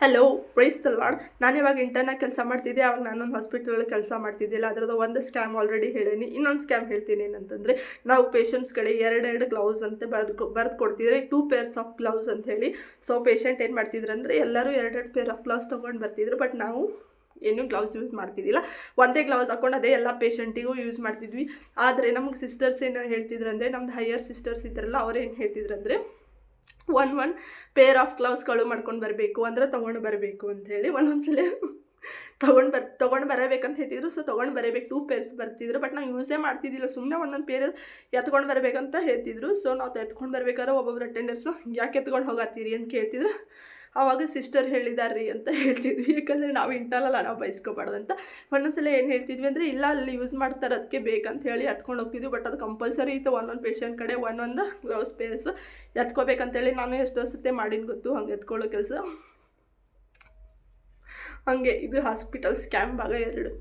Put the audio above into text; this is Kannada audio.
Hello praise the lord. ನಾನು ಇವಾಗ ಇಂಟರ್ನಾಗಿ ಕೆಲಸ ಮಾಡ್ತಿದ್ದೆ. ಆವಾಗ ನಾನೊಂದು ಹಾಸ್ಪಿಟಲಲ್ಲಿ ಕೆಲಸ ಮಾಡ್ತಿದ್ದಿಲ್ಲ. ಅದರದ್ದು ಒಂದು ಸ್ಕ್ಯಾಮ್ ಆಲ್ರೆಡಿ ಹೇಳೀನಿ. ಇನ್ನೊಂದು ಸ್ಕ್ಯಾಮ್ ಹೇಳ್ತೀನಿ. ಏನಂತಂದರೆ, ನಾವು ಪೇಷಂಟ್ಸ್ ಕಡೆ ಎರಡೆರಡು ಗ್ಲೌಸ್ ಅಂತ ಬರೆದು ಕೊಡ್ತಿದ್ರೆ 2 ಪೇರ್ಸ್ ಆಫ್ ಗ್ಲೌಸ್ ಅಂತ ಹೇಳಿ. ಸೊ ಪೇಷಂಟ್ ಏನು ಮಾಡ್ತಿದ್ರು ಅಂದರೆ ಎಲ್ಲರೂ ಎರಡೆರಡು ಪೇರ್ ಆಫ್ ಗ್ಲೌಸ್ ತೊಗೊಂಡು ಬರ್ತಿದ್ರು. ಬಟ್ ನಾವು ಏನೂ ಗ್ಲೌಸ್ ಯೂಸ್ ಮಾಡ್ತಿದ್ದಿಲ್ಲ. ಒಂದೇ ಗ್ಲೌಸ್ ಹಾಕೊಂಡು ಅದೇ ಎಲ್ಲ ಪೇಷಂಟಿಗೂ ಯೂಸ್ ಮಾಡ್ತಿದ್ವಿ. ಆದರೆ ನಮಗೆ ಸಿಸ್ಟರ್ಸ್ ಏನು ಹೇಳ್ತಿದ್ರು ಅಂದರೆ, ನಮ್ದು ಹೈಯರ್ ಸಿಸ್ಟರ್ಸ್ ಇದ್ದಾರಲ್ಲ, ಅವ್ರು ಏನು ಹೇಳ್ತಿದ್ರು ಅಂದರೆ, ಒನ್ ಪೇರ್ ಆಫ್ ಗ್ಲೌಸ್ಗಳು ಮಾಡ್ಕೊಂಡು ಬರಬೇಕು, ಅಂದರೆ ತೊಗೊಂಡು ಬರಬೇಕು ಅಂಥೇಳಿ. ಒಂದೊಂದ್ಸಲ ತೊಗೊಂಡು ಬರಬೇಕಂತ ಹೇಳ್ತಿದ್ರು. ಸೊ ತೊಗೊಂಡು ಬರಬೇಕು 2 ಪೇರ್ಸ್ ಬರ್ತಿದ್ರು. ಬಟ್ ನಾವು ಯೂಸೇ ಮಾಡ್ತಿದ್ದಿಲ್ಲ. ಸುಮ್ಮನೆ ಒಂದೊಂದು ಪೇರ್ ಎತ್ಕೊಂಡು ಬರಬೇಕಂತ ಹೇಳ್ತಿದ್ರು. ಸೊ ನಾವು ಎತ್ಕೊಂಡು ಬರ್ಬೇಕಾದ್ರೆ ಒಬ್ಬೊಬ್ರು ಅಟೆಂಡರ್ಸು ಯಾಕೆ ಎತ್ಕೊಂಡು ಹೋಗತ್ತೀರಿ ಅಂತ ಕೇಳ್ತಿದ್ರು. ಆವಾಗ ಸಿಸ್ಟರ್ ಹೇಳಿದಾರ್ರಿ ಅಂತ ಹೇಳ್ತಿದ್ವಿ. ಯಾಕಂದರೆ ನಾವು ಇಂಟಲ್ಲ ನಾವು ಬಯಸ್ಕೊಬಾರ್ದಂತ. ಒಂದೊಂದ್ಸಲ ಏನು ಹೇಳ್ತಿದ್ವಿ ಅಂದರೆ, ಇಲ್ಲ ಅಲ್ಲಿ ಯೂಸ್ ಮಾಡ್ತಾರೆ ಅದಕ್ಕೆ ಬೇಕಂತ ಹೇಳಿ ಎತ್ಕೊಂಡು ಹೋಗ್ತಿದ್ವಿ. ಬಟ್ ಅದು ಕಂಪಲ್ಸರಿ ಇತ್ತು. ಒಂದೊಂದು ಪೇಷಂಟ್ ಕಡೆ ಒಂದೊಂದು ಗ್ಲೌಸ್ ಪೇರ್ಸ್ ಎತ್ಕೋಬೇಕಂತೇಳಿ ನಾನು ಎಷ್ಟೋ ಸತಿ ಮಾಡಿನ ಗೊತ್ತು ಹಂಗೆ ಎತ್ಕೊಳ್ಳೋ ಕೆಲಸ. ಹಾಗೆ ಇದು ಹಾಸ್ಪಿಟಲ್ ಸ್ಕ್ಯಾಮ್ ಭಾಗ 2.